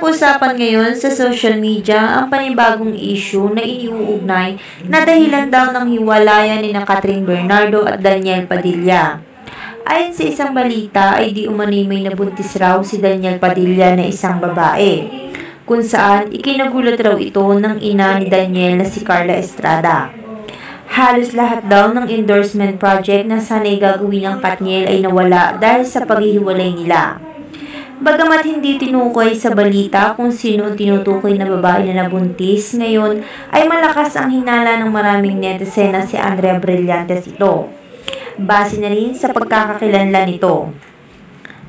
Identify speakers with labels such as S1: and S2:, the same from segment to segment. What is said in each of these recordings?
S1: Usap-usapan ngayon sa social media ang panibagong issue na iniuugnay na dahilan daw ng hiwalayan ni Catherine Bernardo at Daniel Padilla. Ayon sa isang balita ay di umano'y may nabuntis raw si Daniel Padilla na isang babae, kung saan ikinagulat raw ito ng ina ni Daniel na si Carla Estrada. Halos lahat daw ng endorsement project na sana'y gagawin ng Katniel ay nawala dahil sa paghihiwalay nila. Bagamat hindi tinukoy sa balita kung sino ang tinutukoy na babae na nabuntis, ngayon ay malakas ang hinala ng maraming netizen na si Andrea Brillantes ito. Base na rin sa pagkakakilanlan nito.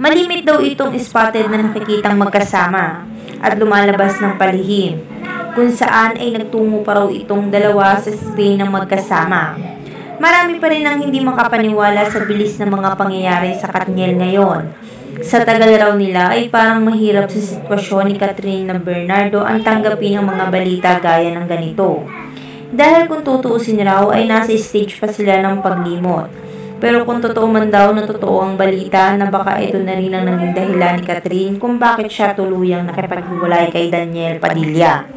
S1: Malimit daw itong spotted na nakikitang magkasama at lumalabas ng palihim, kung saan ay nagtungo pa raw itong dalawa sa Spain ng magkasama. Marami pa rin ang hindi makapaniwala sa bilis ng mga pangyayari sa Katniel ngayon. Sa tagal raw nila ay parang mahirap sa sitwasyon ni Catherine Bernardo ang tanggapin ang mga balita gaya ng ganito. Dahil kung tutuusin raw ay nasa stage pa sila ng paglimot. Pero kung totoo man daw na totoo ang balita na baka ito na rin ang naging dahilan ni Catherine kung bakit siya tuluyang nakipaghiwalay kay Daniel Padilla.